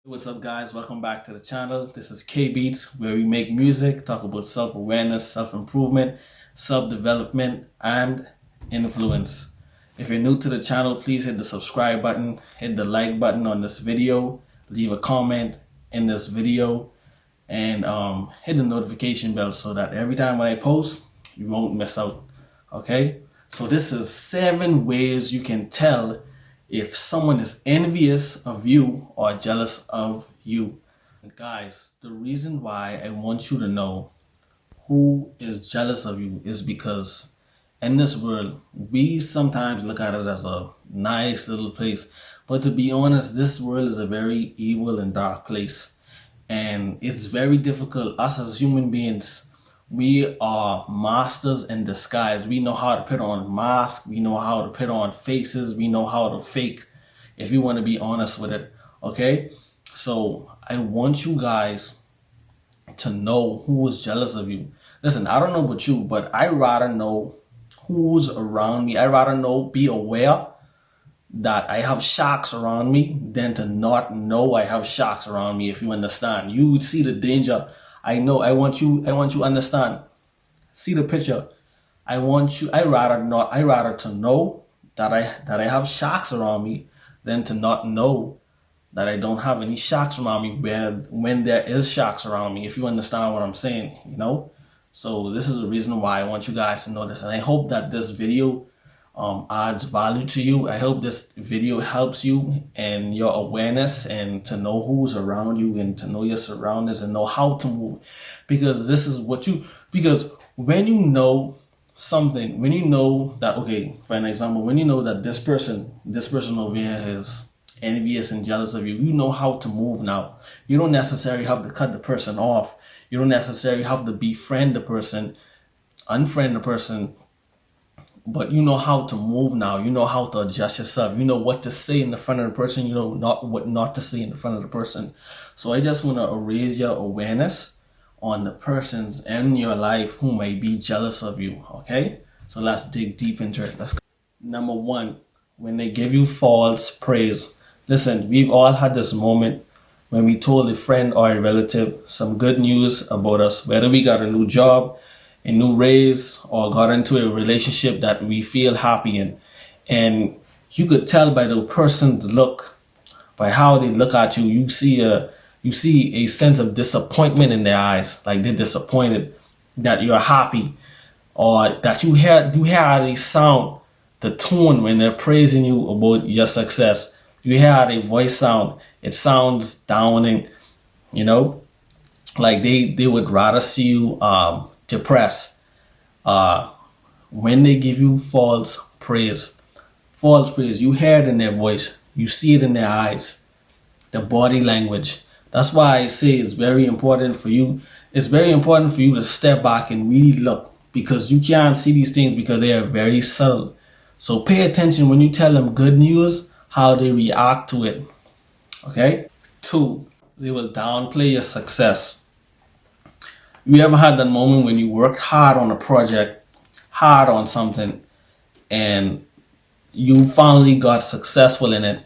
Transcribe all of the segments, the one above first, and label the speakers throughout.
Speaker 1: What's up, guys? Welcome back to the channel. This is K Beats, where we make music, talk about self-awareness, self-improvement, self-development, and influence. If you're new to the channel, please hit the subscribe button, hit the like button on this video, leave a comment in this video, and hit the notification bell so that every time when I post, you won't miss out. Okay? So this is 7 ways you can tell if someone is envious of you or jealous of you. Guys, the reason why I want you to know who is jealous of you is because in this world, we sometimes look at it as a nice little place. But to be honest, this world is a very evil and dark place. And it's very difficult. Us as human beings, we are masters in disguise. We know how to put on masks. We know how to put on faces. We know how to fake, if you want to be honest with it. Okay? So I want you guys to know who is jealous of you. Listen, I don't know about you, but I rather know who's around me. I rather be aware that I have sharks around me than to not know I have sharks around me, if you understand. You would see the danger. I know. I want you to understand. See the picture. I rather to know that I have sharks around me than to not know that I don't have any sharks around me when there is sharks around me, if you understand what I'm saying, you know? So this is the reason why I want you guys to know this. And I hope that this video adds value to you. I hope this video helps you in your awareness and to know who's around you and to know your surroundings and know how to move. Because because when you know something, when you know that, okay, for an example, when you know that this person over here is envious and jealous of you, you know how to move now. You don't necessarily have to cut the person off. You don't necessarily have to befriend the person, unfriend the person, but you know how to move now. You know how to adjust yourself. You know what to say in the front of the person. You know what not to say in the front of the person. So I just want to raise your awareness on the persons in your life who may be jealous of you. Okay? So let's dig deep into it. Let's go. Number 1, when they give you false praise. Listen, we've all had this moment when we told a friend or a relative some good news about us, whether we got a new job, a new raise, or got into a relationship that we feel happy in. And you could tell by the person's look, by how they look at you, you see a sense of disappointment in their eyes, like they're disappointed that you're happy, or that you hear how they sound, the tone when they're praising you about your success. You hear how their voice sound. It sounds downing, you know, like they would rather see you depressed. When they give you false praise, you hear it in their voice, you see it in their eyes, the body language. That's why I say it's very important for you. It's very important for you to step back and really look, because you can't see these things because they are very subtle. So pay attention when you tell them good news, how they react to it. Okay? 2, they will downplay your success. You ever had that moment when you worked hard on a project, hard on something, and you finally got successful in it,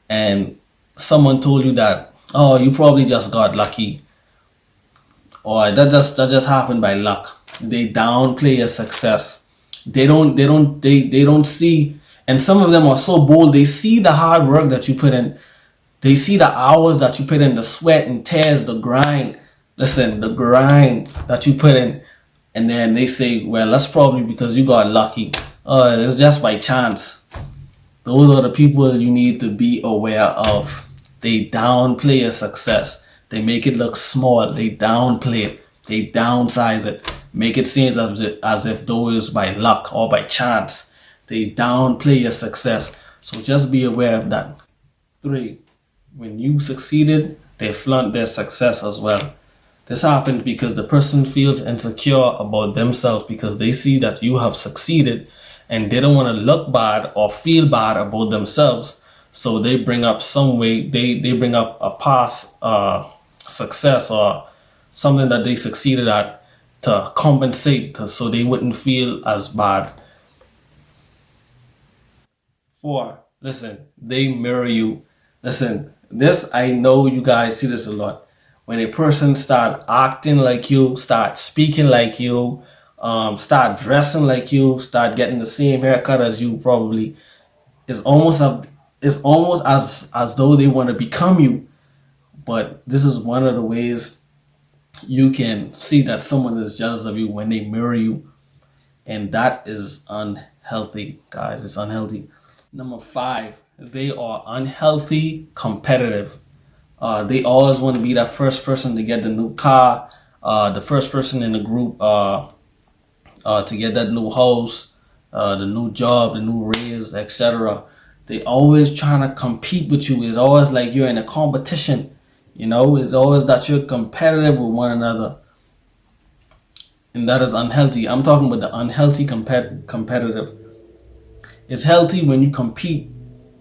Speaker 1: and someone told you that, oh, you probably just got lucky, or that just happened by luck. They downplay your success. They don't see, and some of them are so bold, they see the hard work that you put in. They see the hours that you put in, the sweat and tears, the grind. Listen, the grind that you put in, and then they say, well, that's probably because you got lucky. It's just by chance. Those are the people you need to be aware of. They downplay your success. They make it look small. They downplay it. They downsize it. Make it seem as if those by luck or by chance. They downplay your success. So just be aware of that. 3, when you succeeded, they flaunt their success as well. This happened because the person feels insecure about themselves because they see that you have succeeded and they don't want to look bad or feel bad about themselves. So they bring up they bring up a past success or something that they succeeded at to compensate so they wouldn't feel as bad. 4, listen, they mirror you. Listen, This, I know you guys see this a lot. When a person start acting like you, start speaking like you, start dressing like you, start getting the same haircut as you, probably, it's almost as though they want to become you. But this is one of the ways you can see that someone is jealous of you, when they mirror you, and that is unhealthy, guys. It's unhealthy. Number five, they are unhealthy competitive. They always want to be that first person to get the new car, the first person in the group to get that new house, the new job, the new raise, etc. They always trying to compete with you. It's always like you're in a competition. It's always that you're competitive with one another, and that is unhealthy. I'm talking about the unhealthy competitive. It's healthy when you compete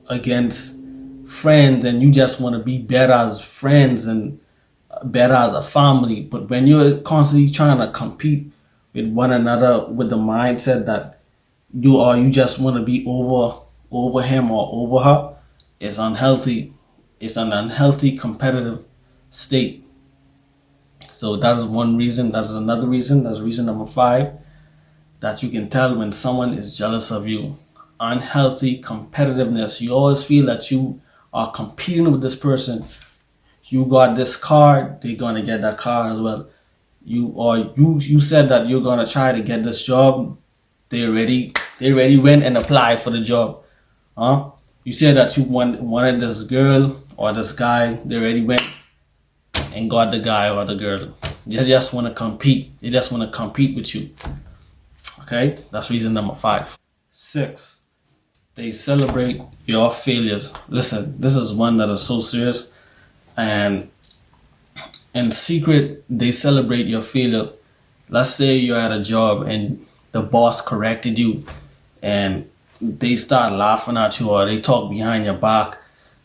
Speaker 1: against friends and you just want to be better as friends and better as a family. But when you're constantly trying to compete with one another with the mindset that you just want to be over him or over her, it's unhealthy. It's an unhealthy competitive state. So that is one reason. That is another reason. That's reason number five, that you can tell when someone is jealous of you. Unhealthy competitiveness. You always feel that you are competing with this person. You got this car, they're gonna get that car as well. You said that you're gonna try to get this job. They already went and applied for the job. Huh? You said that you wanted this girl or this guy. They already went and got the guy or the girl. They just want to compete. They just want to compete with you. Okay, that's reason number five. Six, they celebrate your failures. Listen, this is one that is so serious, and in secret, they celebrate your failures. Let's say you're at a job and the boss corrected you, and they start laughing at you, or they talk behind your back.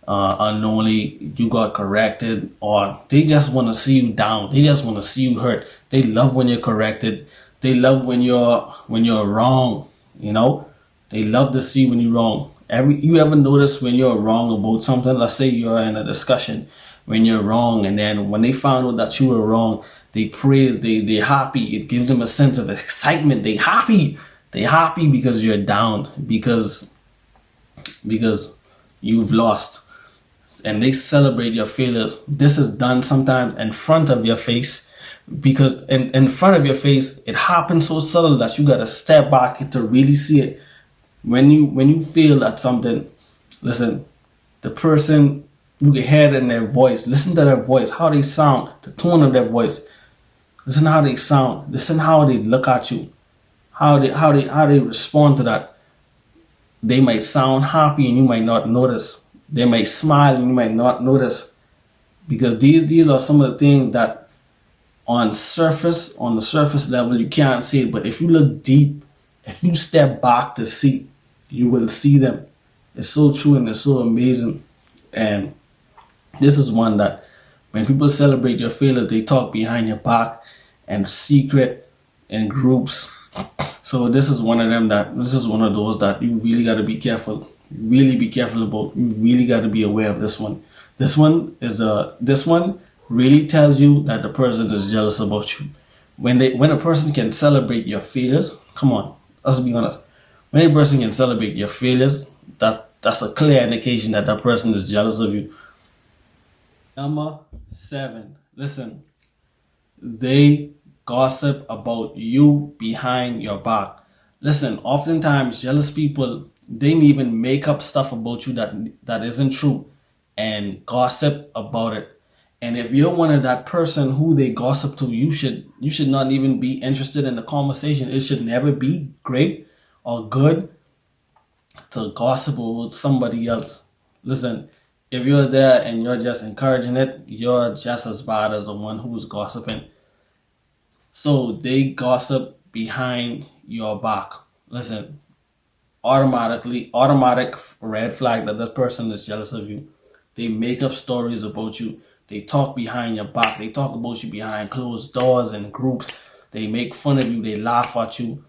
Speaker 1: Unknowingly, you got corrected, or they just want to see you down. They just want to see you hurt. They love when you're corrected. They love when you're wrong. They love to see when you're wrong. You ever notice when you're wrong about something? Let's say you're in a discussion when you're wrong, and then when they found out that you were wrong, they praise, they're happy. It gives them a sense of excitement. They happy because you're down, because you've lost, and they celebrate your failures. This is done sometimes in front of your face, because in front of your face it happens so subtle that you gotta step back to really see it. When you fail at something, listen, the person, you can hear it in their voice. Listen to their voice, how they sound, the tone of their voice. Listen how they sound. Listen how they look at you, how they respond to that. They might sound happy and you might not notice. They might smile and you might not notice, because these are some of the things that on the surface level you can't see it. But if you look deep, if you step back to see, you will see them. It's so true and it's so amazing. And this is one that when people celebrate your failures, they talk behind your back and secret in groups. So this is one of those that you really got to be careful. Really be careful about. You really got to be aware of this one. This one really tells you that the person is jealous about you. When a person can celebrate your failures, come on, let's be honest. When a person can celebrate your failures, that's a clear indication that that person is jealous of you. Number seven, listen, they gossip about you behind your back. Listen, oftentimes jealous people, they may even make up stuff about you that isn't true and gossip about it. And if you're one of that person who they gossip to, you should not even be interested in the conversation. It should never be great or good to gossip about somebody else. Listen, if you're there and you're just encouraging it, you're just as bad as the one who's gossiping. So they gossip behind your back. Listen, automatic red flag that that person is jealous of you. They make up stories about you. They talk behind your back. They talk about you behind closed doors and groups. They make fun of you. They laugh at you.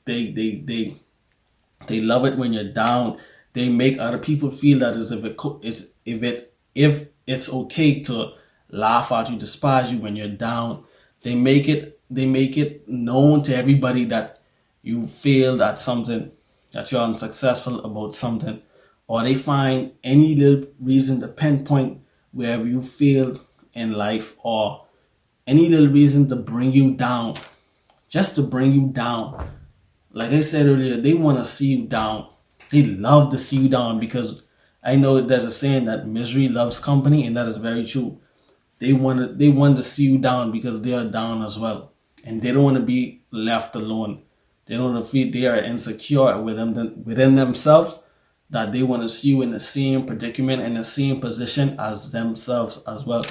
Speaker 1: They love it when you're down. They make other people feel that as if if it's okay to laugh at you, despise you when you're down, they make it known to everybody that you failed at something, that you're unsuccessful about something, or they find any little reason to pinpoint wherever you failed in life, or any little reason to bring you down, just to bring you down. Like I said earlier, they want to see you down. They love to see you down, because I know there's a saying that misery loves company, and that is very true. They want to see you down because they are down as well, and they don't want to be left alone. They don't want to feel they are insecure within themselves, that they want to see you in the same predicament, in the same position as themselves as well.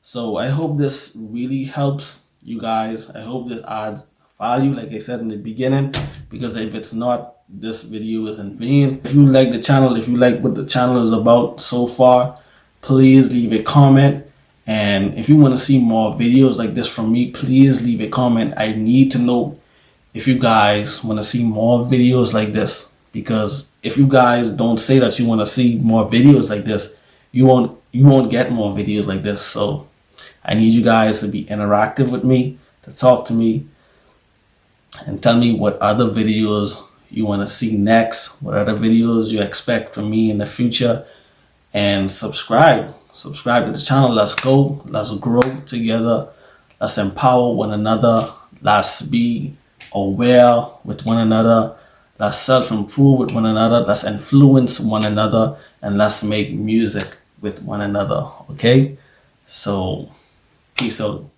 Speaker 1: So I hope this really helps you guys. I hope this adds value, like I said in the beginning, because if it's not, this video is in vain. If you like the channel, if you like what the channel is about so far, please leave a comment. And if you want to see more videos like this from me, please leave a comment. I need to know if you guys want to see more videos like this, because if you guys don't say that you want to see more videos like this, you won't get more videos like this. So I need you guys to be interactive with me, to talk to me, and tell me what other videos you want to see next, what other videos you expect from me in the future. And subscribe to the channel. Let's go, let's grow together, let's empower one another, let's be aware with one another, let's self-improve with one another, let's influence one another, and let's make music with one another. Okay, so peace out.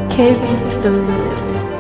Speaker 2: K Beats the Realist.